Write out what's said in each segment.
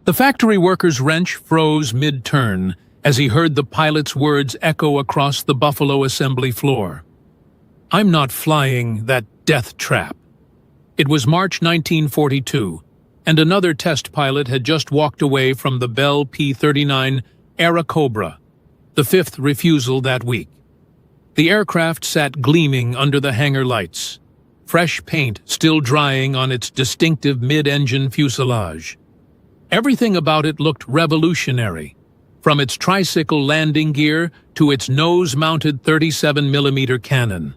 The factory worker's wrench froze mid-turn as he heard the pilot's words echo across the Buffalo assembly floor. "I'm not flying that death trap." It was March 1942, and another test pilot had just walked away from the Bell P-39 Airacobra, the fifth refusal that week. The aircraft sat gleaming under the hangar lights, fresh paint still drying on its distinctive mid-engine fuselage. Everything about it looked revolutionary, from its tricycle landing gear to its nose-mounted 37mm cannon.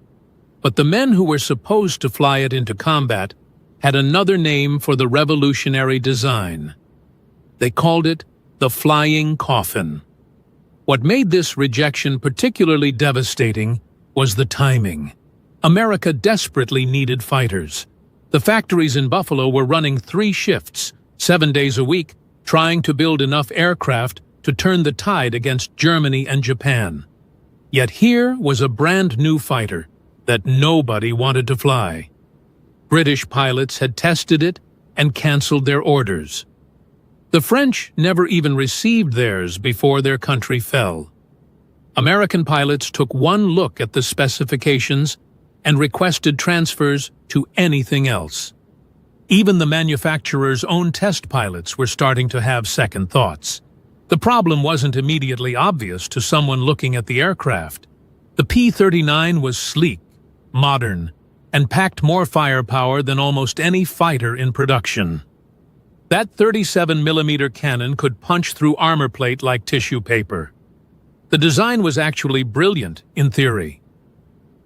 But the men who were supposed to fly it into combat had another name for the revolutionary design. They called it the flying coffin. What made this rejection particularly devastating was the timing. America desperately needed fighters. The factories in Buffalo were running 3 shifts, 7 days a week, trying to build enough aircraft to turn the tide against Germany and Japan. Yet here was a brand new fighter that nobody wanted to fly. British pilots had tested it and cancelled their orders. The French never even received theirs before their country fell. American pilots took one look at the specifications and requested transfers to anything else. Even the manufacturer's own test pilots were starting to have second thoughts. The problem wasn't immediately obvious to someone looking at the aircraft. The P-39 was sleek, modern, and packed more firepower than almost any fighter in production. That 37mm cannon could punch through armor plate like tissue paper. The design was actually brilliant, in theory.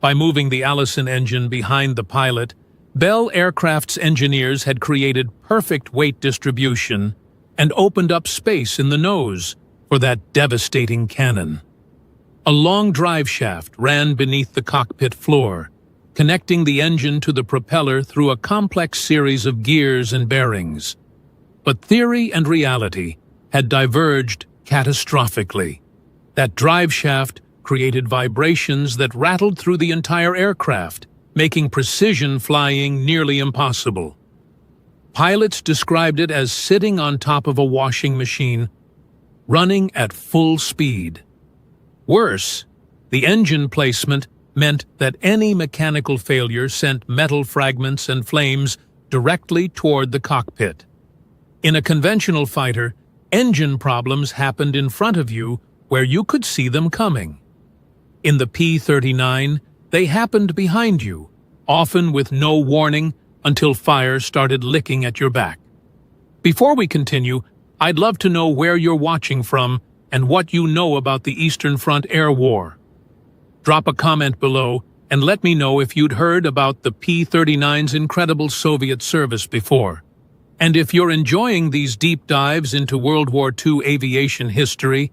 By moving the Allison engine behind the pilot, Bell Aircraft's engineers had created perfect weight distribution and opened up space in the nose for that devastating cannon. A long drive shaft ran beneath the cockpit floor, connecting the engine to the propeller through a complex series of gears and bearings. But theory and reality had diverged catastrophically. That drive shaft created vibrations that rattled through the entire aircraft, making precision flying nearly impossible. Pilots described it as sitting on top of a washing machine, running at full speed. Worse, the engine placement meant that any mechanical failure sent metal fragments and flames directly toward the cockpit. In a conventional fighter, engine problems happened in front of you where you could see them coming. In the P-39, they happened behind you, often with no warning until fire started licking at your back. Before we continue, I'd love to know where you're watching from and what you know about the Eastern Front Air War. Drop a comment below and let me know if you'd heard about the P-39's incredible Soviet service before. And if you're enjoying these deep dives into World War II aviation history,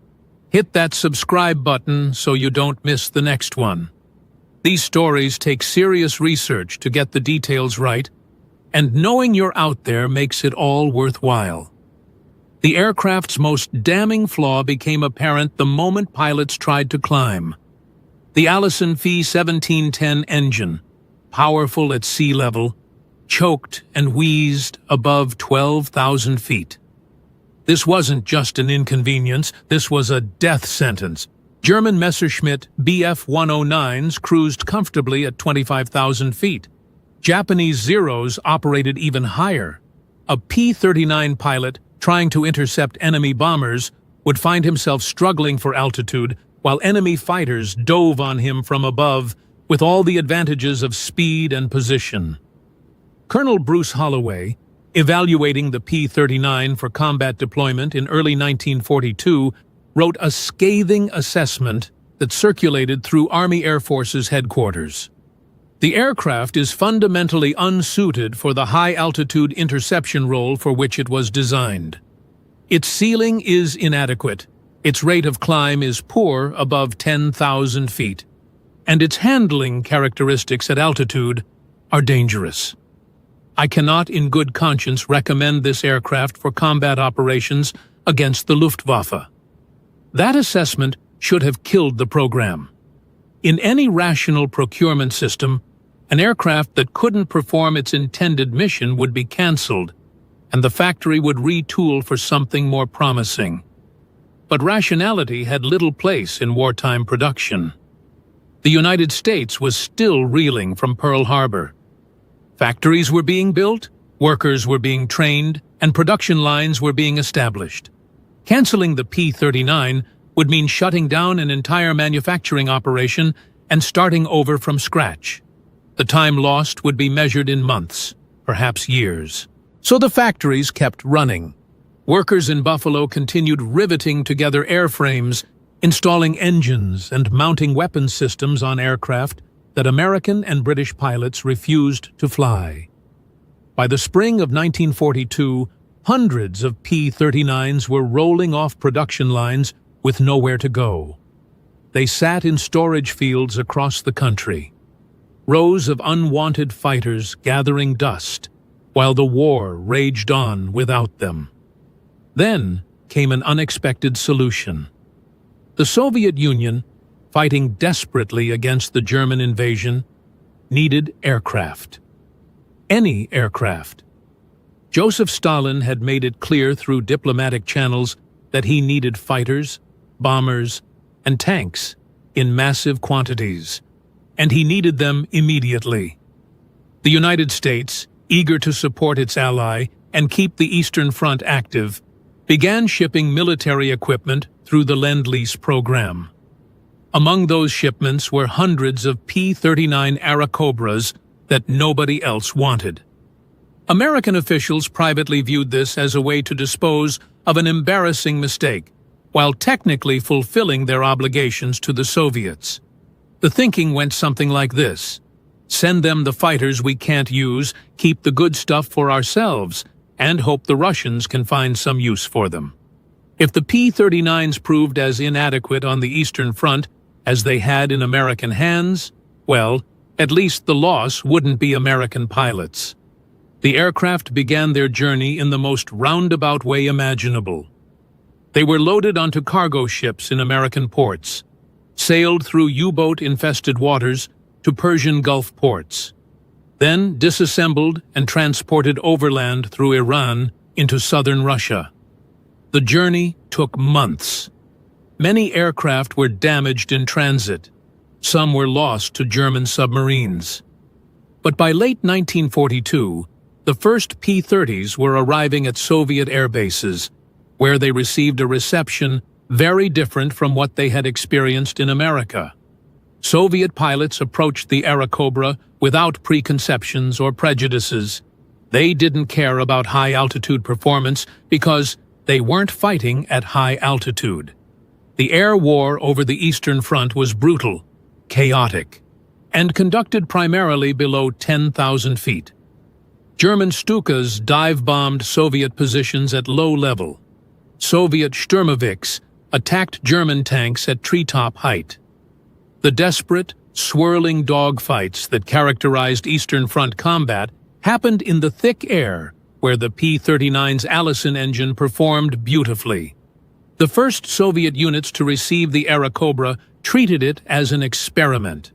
hit that subscribe button so you don't miss the next one. These stories take serious research to get the details right, and knowing you're out there makes it all worthwhile. The aircraft's most damning flaw became apparent the moment pilots tried to climb. The Allison Phi 1710 engine, powerful at sea level, choked and wheezed above 12,000 feet. This wasn't just an inconvenience, this was a death sentence. German Messerschmitt Bf-109s cruised comfortably at 25,000 feet. Japanese Zeros operated even higher. A P-39 pilot trying to intercept enemy bombers would find himself struggling for altitude while enemy fighters dove on him from above with all the advantages of speed and position. Colonel Bruce Holloway, evaluating the P-39 for combat deployment in early 1942, wrote a scathing assessment that circulated through Army Air Force's headquarters. The aircraft is fundamentally unsuited for the high-altitude interception role for which it was designed. Its ceiling is inadequate, its rate of climb is poor above 10,000 feet, and its handling characteristics at altitude are dangerous. I cannot in good conscience recommend this aircraft for combat operations against the Luftwaffe. That assessment should have killed the program. In any rational procurement system, an aircraft that couldn't perform its intended mission would be cancelled. and the factory would retool for something more promising. But rationality had little place in wartime production. The United States was still reeling from Pearl Harbor. Factories were being built, workers were being trained, and production lines were being established. Canceling the P-39 would mean shutting down an entire manufacturing operation and starting over from scratch. The time lost would be measured in months, perhaps years. So the factories kept running. Workers in Buffalo continued riveting together airframes, installing engines and mounting weapon systems on aircraft that American and British pilots refused to fly. By the spring of 1942, hundreds of P-39s were rolling off production lines with nowhere to go. They sat in storage fields across the country, rows of unwanted fighters gathering dust, while the war raged on without them. Then came an unexpected solution. The Soviet Union, fighting desperately against the German invasion, needed aircraft. Any aircraft. Joseph Stalin had made it clear through diplomatic channels that he needed fighters, bombers, and tanks in massive quantities, and he needed them immediately. The United States, eager to support its ally and keep the Eastern Front active, began shipping military equipment through the Lend-Lease program. Among those shipments were hundreds of P-39 Airacobras that nobody else wanted. American officials privately viewed this as a way to dispose of an embarrassing mistake, while technically fulfilling their obligations to the Soviets. The thinking went something like this: send them the fighters we can't use, keep the good stuff for ourselves, and hope the Russians can find some use for them. If the P-39s proved as inadequate on the Eastern Front as they had in American hands, well, at least the loss wouldn't be American pilots. The aircraft began their journey in the most roundabout way imaginable. They were loaded onto cargo ships in American ports, sailed through U-boat-infested waters to Persian Gulf ports, then disassembled and transported overland through Iran into southern Russia. The journey took months. Many aircraft were damaged in transit. Some were lost to German submarines. But by late 1942, the first P-30s were arriving at Soviet air bases, where they received a reception very different from what they had experienced in America. Soviet pilots approached the Airacobra without preconceptions or prejudices. They didn't care about high-altitude performance because they weren't fighting at high altitude. The air war over the Eastern Front was brutal, chaotic, and conducted primarily below 10,000 feet. German Stukas dive-bombed Soviet positions at low level. Soviet Sturmovix attacked German tanks at treetop height. The desperate, swirling dogfights that characterized Eastern Front combat happened in the thick air, where the P-39's Allison engine performed beautifully. The first Soviet units to receive the Airacobra treated it as an experiment.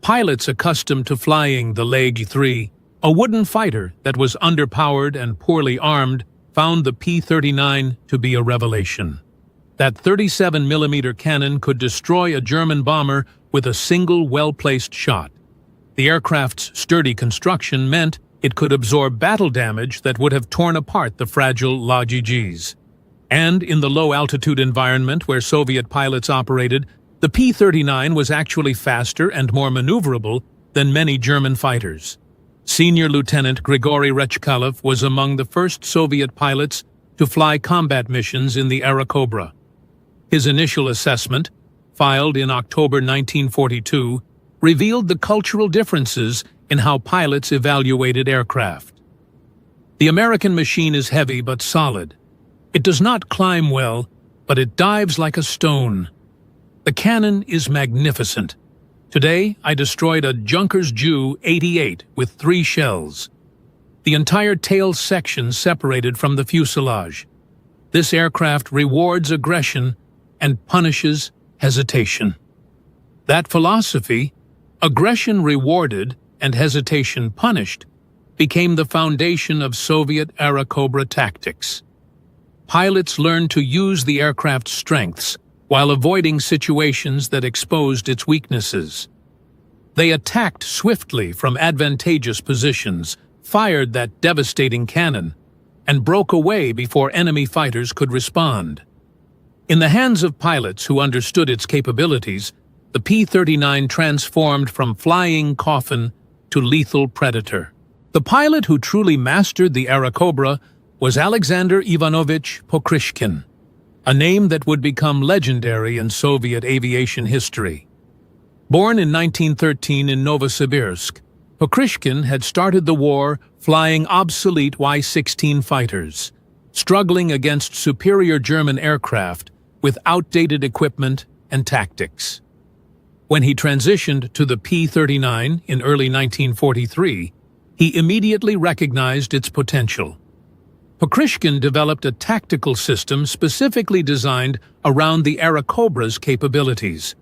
Pilots accustomed to flying the Leg-3, a wooden fighter that was underpowered and poorly armed, found the P-39 to be a revelation. That 37mm cannon could destroy a German bomber with a single well-placed shot. The aircraft's sturdy construction meant it could absorb battle damage that would have torn apart the fragile Leg-3s. And in the low-altitude environment where Soviet pilots operated, the P-39 was actually faster and more maneuverable than many German fighters. Senior Lieutenant Grigory Rechkalov was among the first Soviet pilots to fly combat missions in the Airacobra. His initial assessment, filed in October 1942, revealed the cultural differences in how pilots evaluated aircraft. The American machine is heavy but solid. It does not climb well, but it dives like a stone. The cannon is magnificent. Today, I destroyed a Junkers Ju-88 with 3 shells. The entire tail section separated from the fuselage. This aircraft rewards aggression and punishes hesitation. That philosophy, aggression rewarded and hesitation punished, became the foundation of Soviet-era Cobra tactics. Pilots learned to use the aircraft's strengths while avoiding situations that exposed its weaknesses. They attacked swiftly from advantageous positions, fired that devastating cannon, and broke away before enemy fighters could respond. In the hands of pilots who understood its capabilities, the P-39 transformed from flying coffin to lethal predator. The pilot who truly mastered the Airacobra was Alexander Ivanovich Pokrishkin, a name that would become legendary in Soviet aviation history. Born in 1913 in Novosibirsk, Pokrishkin had started the war flying obsolete Y-16 fighters, struggling against superior German aircraft with outdated equipment and tactics. When he transitioned to the P-39 in early 1943, he immediately recognized its potential. Pokrishkin developed a tactical system specifically designed around the Airacobra's capabilities.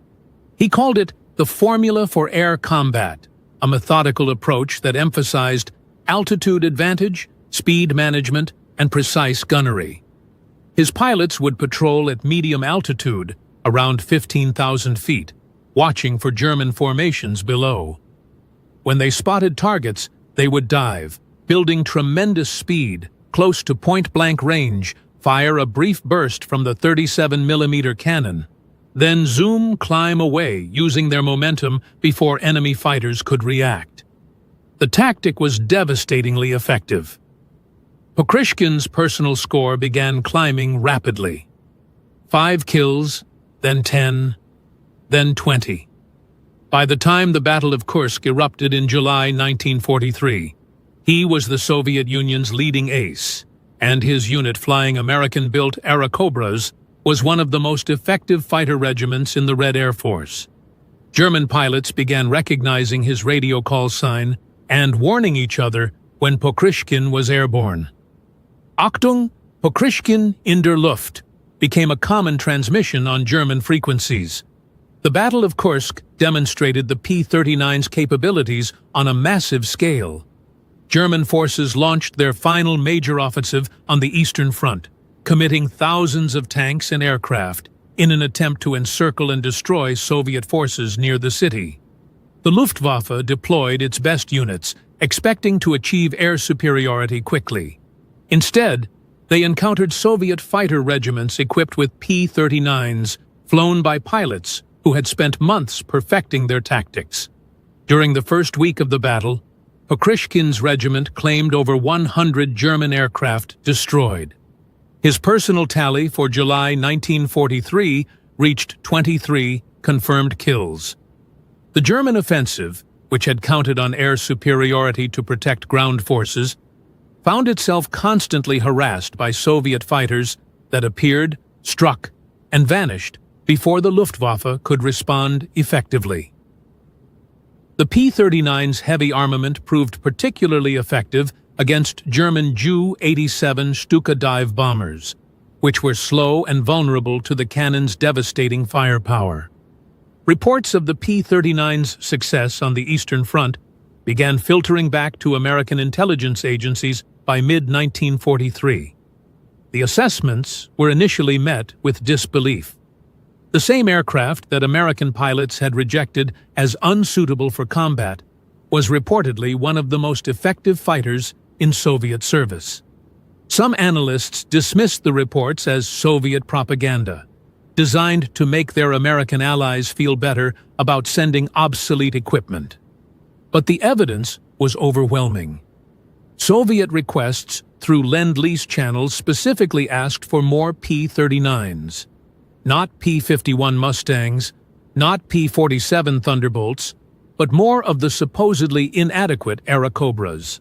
He called it the Formula for Air Combat, a methodical approach that emphasized altitude advantage, speed management, and precise gunnery. His pilots would patrol at medium altitude, around 15,000 feet, watching for German formations below. When they spotted targets, they would dive, building tremendous speed, close to point-blank range, fire a brief burst from the 37mm cannon, then climb away using their momentum before enemy fighters could react. The tactic was devastatingly effective. Pokrishkin's personal score began climbing rapidly. 5 kills, then 10, then 20. By the time the Battle of Kursk erupted in July 1943, he was the Soviet Union's leading ace, and his unit flying American-built Airacobras was one of the most effective fighter regiments in the Red Air Force. German pilots began recognizing his radio call sign and warning each other when Pokrishkin was airborne. Achtung, Pokrishkin in der Luft became a common transmission on German frequencies. The Battle of Kursk demonstrated the P-39's capabilities on a massive scale. German forces launched their final major offensive on the Eastern Front, committing thousands of tanks and aircraft in an attempt to encircle and destroy Soviet forces near the city. The Luftwaffe deployed its best units, expecting to achieve air superiority quickly. Instead, they encountered Soviet fighter regiments equipped with P-39s, flown by pilots who had spent months perfecting their tactics. During the first week of the battle, Pokrishkin's regiment claimed over 100 German aircraft destroyed. His personal tally for July 1943 reached 23 confirmed kills. The German offensive, which had counted on air superiority to protect ground forces, found itself constantly harassed by Soviet fighters that appeared, struck, and vanished before the Luftwaffe could respond effectively. The P-39's heavy armament proved particularly effective against German Ju-87 Stuka dive bombers, which were slow and vulnerable to the cannon's devastating firepower. Reports of the P-39's success on the Eastern Front began filtering back to American intelligence agencies by mid-1943. The assessments were initially met with disbelief. The same aircraft that American pilots had rejected as unsuitable for combat was reportedly one of the most effective fighters in Soviet service. Some analysts dismissed the reports as Soviet propaganda, designed to make their American allies feel better about sending obsolete equipment. But the evidence was overwhelming. Soviet requests through Lend-Lease channels specifically asked for more P-39s. Not P-51 Mustangs, not P-47 Thunderbolts, but more of the supposedly inadequate Airacobras.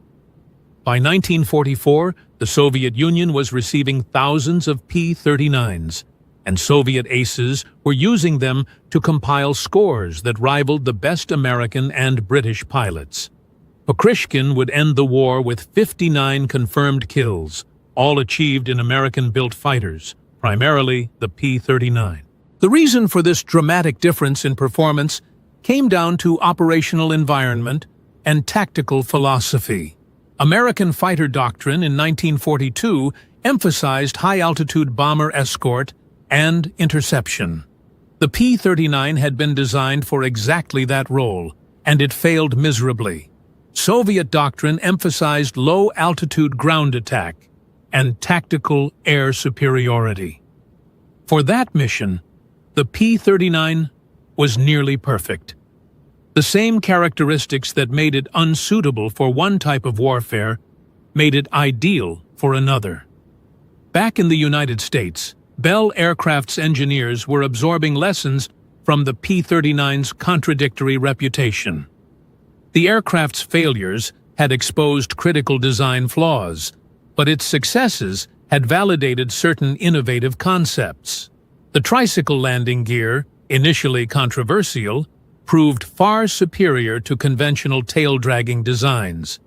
By 1944, the Soviet Union was receiving thousands of P-39s, and Soviet aces were using them to compile scores that rivaled the best American and British pilots. Pokrishkin would end the war with 59 confirmed kills, all achieved in American-built fighters, primarily the P-39. The reason for this dramatic difference in performance came down to operational environment and tactical philosophy. American fighter doctrine in 1942 emphasized high-altitude bomber escort and interception. The P-39 had been designed for exactly that role, and it failed miserably. Soviet doctrine emphasized low-altitude ground attack and tactical air superiority. For that mission, the P-39 was nearly perfect. The same characteristics that made it unsuitable for one type of warfare made it ideal for another. Back in the United States, Bell Aircraft's engineers were absorbing lessons from the P-39's contradictory reputation. The aircraft's failures had exposed critical design flaws, but its successes had validated certain innovative concepts. The tricycle landing gear, initially controversial, proved far superior to conventional tail-dragging designs.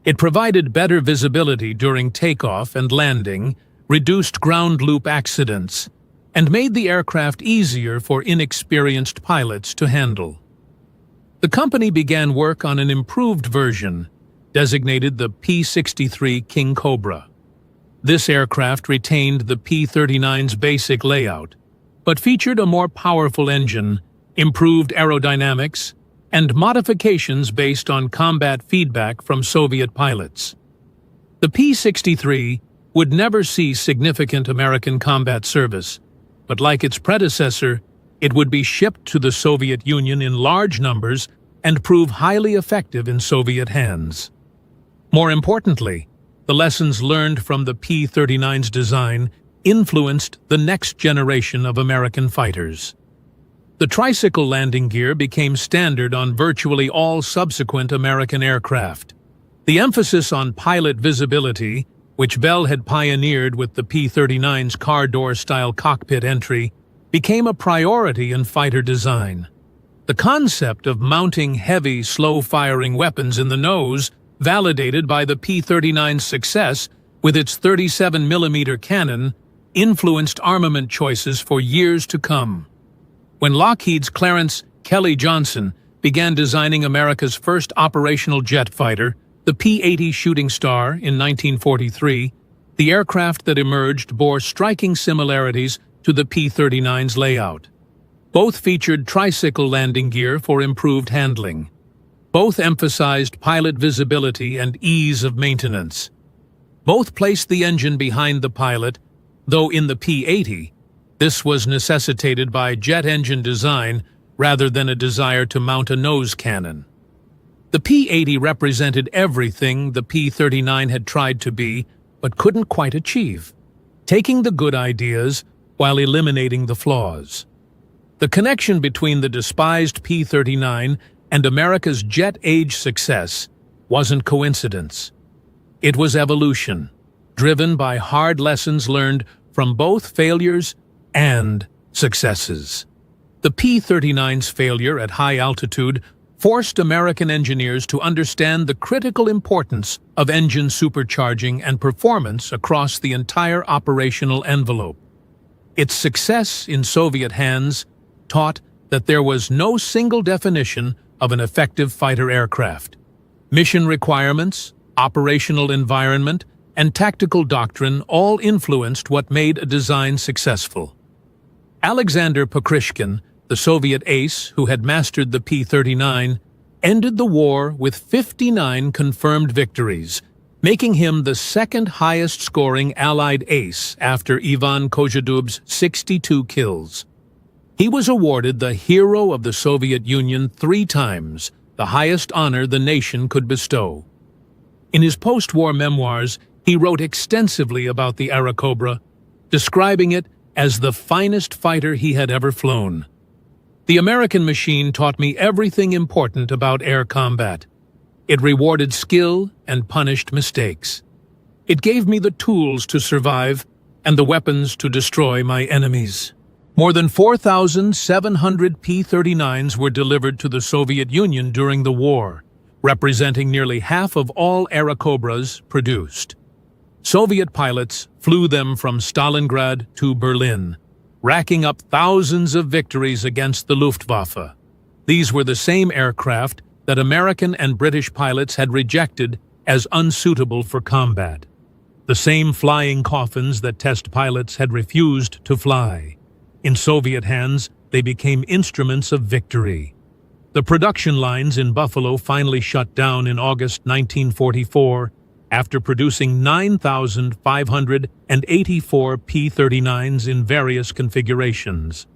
It provided better visibility during takeoff and landing, reduced ground loop accidents, and made the aircraft easier for inexperienced pilots to handle. The company began work on an improved version, designated the P-63 King Cobra. This aircraft retained the P-39's basic layout, but featured a more powerful engine, improved aerodynamics, and modifications based on combat feedback from Soviet pilots. The P-63 would never see significant American combat service, but like its predecessor, it would be shipped to the Soviet Union in large numbers and prove highly effective in Soviet hands. More importantly, the lessons learned from the P-39's design influenced the next generation of American fighters. The tricycle landing gear became standard on virtually all subsequent American aircraft. The emphasis on pilot visibility, which Bell had pioneered with the P-39's car door-style cockpit entry, became a priority in fighter design. The concept of mounting heavy, slow-firing weapons in the nose, validated by the P-39's success with its 37mm cannon, influenced armament choices for years to come. When Lockheed's Clarence Kelly Johnson began designing America's first operational jet fighter, the P-80 Shooting Star, in 1943, the aircraft that emerged bore striking similarities to the P-39's layout. Both featured tricycle landing gear for improved handling. Both emphasized pilot visibility and ease of maintenance. Both placed the engine behind the pilot, though in the P-80, this was necessitated by jet engine design rather than a desire to mount a nose cannon. The P-80 represented everything the P-39 had tried to be, but couldn't quite achieve, taking the good ideas while eliminating the flaws. The connection between the despised P-39 and America's jet-age success wasn't coincidence. It was evolution, driven by hard lessons learned from both failures and successes. The P-39's failure at high altitude forced American engineers to understand the critical importance of engine supercharging and performance across the entire operational envelope. Its success in Soviet hands taught that there was no single definition of an effective fighter aircraft. Mission requirements, operational environment, and tactical doctrine all influenced what made a design successful. Alexander Pokrishkin, the Soviet ace who had mastered the P-39, ended the war with 59 confirmed victories, making him the second highest-scoring Allied ace after Ivan Kozhedub's 62 kills. He was awarded the Hero of the Soviet Union 3 times, the highest honor the nation could bestow. In his post-war memoirs, he wrote extensively about the Airacobra, describing it as the finest fighter he had ever flown. The American machine taught me everything important about air combat. It rewarded skill and punished mistakes. It gave me the tools to survive and the weapons to destroy my enemies. More than 4,700 P-39s were delivered to the Soviet Union during the war, representing nearly half of all Airacobras produced. Soviet pilots flew them from Stalingrad to Berlin, racking up thousands of victories against the Luftwaffe. These were the same aircraft that American and British pilots had rejected as unsuitable for combat. The same flying coffins that test pilots had refused to fly. In Soviet hands, they became instruments of victory. The production lines in Buffalo finally shut down in August 1944 after producing 9,584 P-39s in various configurations.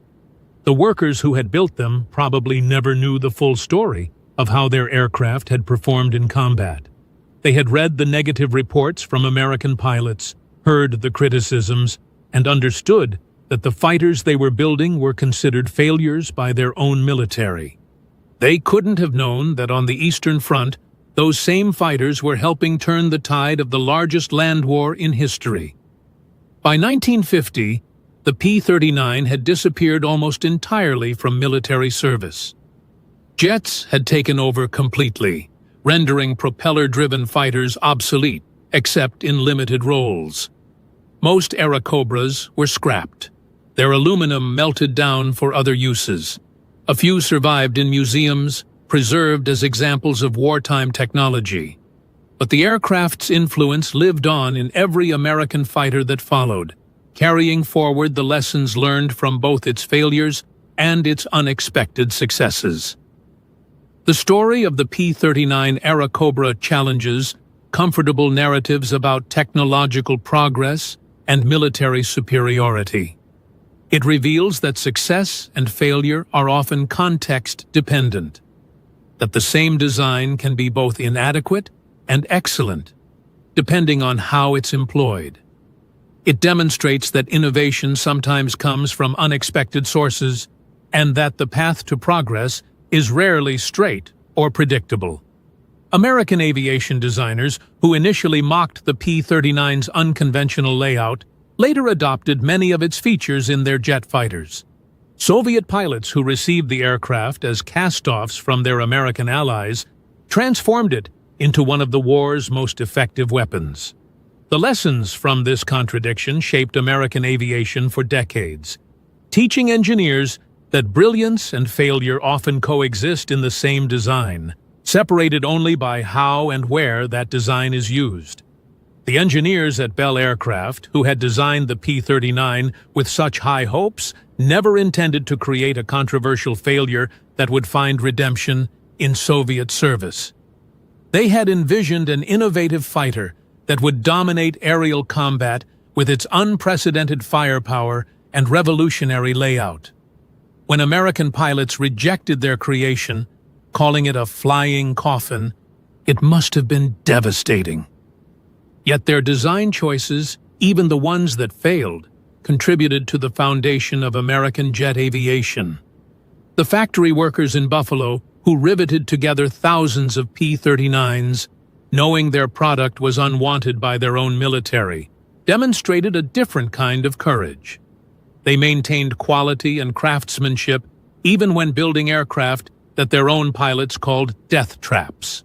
The workers who had built them probably never knew the full story of how their aircraft had performed in combat. They had read the negative reports from American pilots, heard the criticisms, and understood that the fighters they were building were considered failures by their own military. They couldn't have known that on the Eastern Front, those same fighters were helping turn the tide of the largest land war in history. By 1950, the P-39 had disappeared almost entirely from military service. Jets had taken over completely, rendering propeller-driven fighters obsolete, except in limited roles. Most Airacobras were scrapped. Their aluminum melted down for other uses. A few survived in museums, preserved as examples of wartime technology. But the aircraft's influence lived on in every American fighter that followed, carrying forward the lessons learned from both its failures and its unexpected successes. The story of the P-39 Airacobra challenges comfortable narratives about technological progress and military superiority. It reveals that success and failure are often context-dependent, that the same design can be both inadequate and excellent, depending on how it's employed. It demonstrates that innovation sometimes comes from unexpected sources and that the path to progress is rarely straight or predictable. American aviation designers who initially mocked the P-39's unconventional layout later adopted many of its features in their jet fighters. Soviet pilots who received the aircraft as cast-offs from their American allies transformed it into one of the war's most effective weapons. The lessons from this contradiction shaped American aviation for decades, teaching engineers that brilliance and failure often coexist in the same design, separated only by how and where that design is used. The engineers at Bell Aircraft, who had designed the P-39 with such high hopes, never intended to create a controversial failure that would find redemption in Soviet service. They had envisioned an innovative fighter that would dominate aerial combat with its unprecedented firepower and revolutionary layout. When American pilots rejected their creation, calling it a flying coffin, it must have been devastating. Yet their design choices, even the ones that failed, contributed to the foundation of American jet aviation. The factory workers in Buffalo, who riveted together thousands of P-39s, knowing their product was unwanted by their own military, demonstrated a different kind of courage. They maintained quality and craftsmanship even when building aircraft that their own pilots called death traps.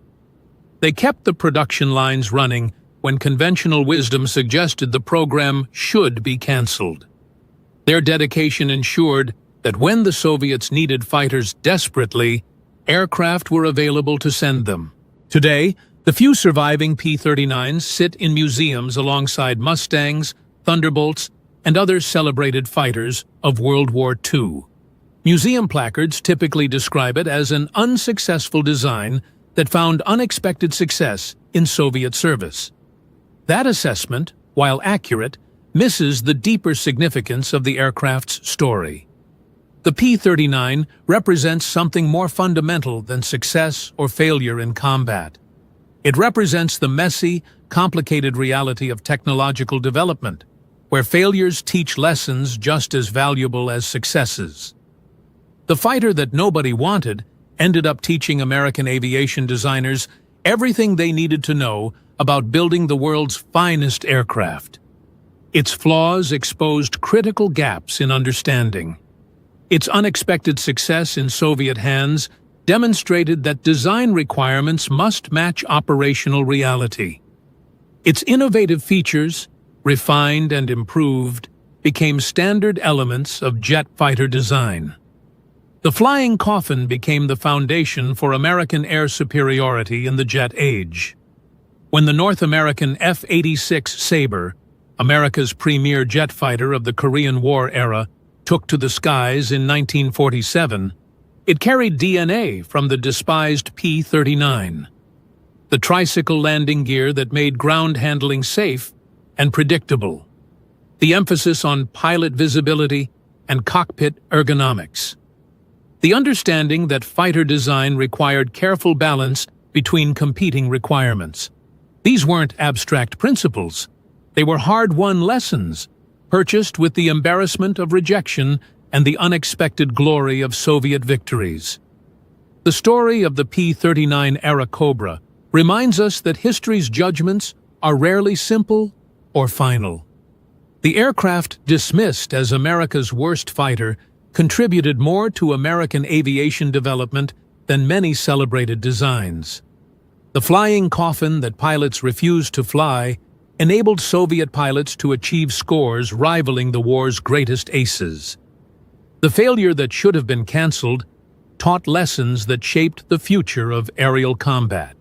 They kept the production lines running when conventional wisdom suggested the program should be canceled. Their dedication ensured that when the Soviets needed fighters desperately, aircraft were available to send them. Today, the few surviving P-39s sit in museums alongside Mustangs, Thunderbolts, and other celebrated fighters of World War II. Museum placards typically describe it as an unsuccessful design that found unexpected success in Soviet service. That assessment, while accurate, misses the deeper significance of the aircraft's story. The P-39 represents something more fundamental than success or failure in combat. It represents the messy, complicated reality of technological development, where failures teach lessons just as valuable as successes. The fighter that nobody wanted ended up teaching American aviation designers everything they needed to know about building the world's finest aircraft. Its flaws exposed critical gaps in understanding. Its unexpected success in Soviet hands demonstrated that design requirements must match operational reality. Its innovative features, refined and improved, became standard elements of jet fighter design. The flying coffin became the foundation for American air superiority in the jet age. When the North American F-86 Sabre, America's premier jet fighter of the Korean War era, took to the skies in 1947, it carried DNA from the despised P-39, the tricycle landing gear that made ground handling safe and predictable, the emphasis on pilot visibility and cockpit ergonomics, the understanding that fighter design required careful balance between competing requirements. These weren't abstract principles. They were hard-won lessons, purchased with the embarrassment of rejection and the unexpected glory of Soviet victories. The story of the P-39 era Cobra reminds us that history's judgments are rarely simple or final. The aircraft dismissed as America's worst fighter contributed more to American aviation development than many celebrated designs. The flying coffin that pilots refused to fly enabled Soviet pilots to achieve scores rivaling the war's greatest aces. The failure that should have been cancelled taught lessons that shaped the future of aerial combat.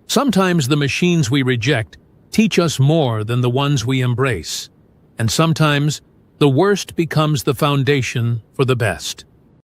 Sometimes the machines we reject teach us more than the ones we embrace, and sometimes the worst becomes the foundation for the best.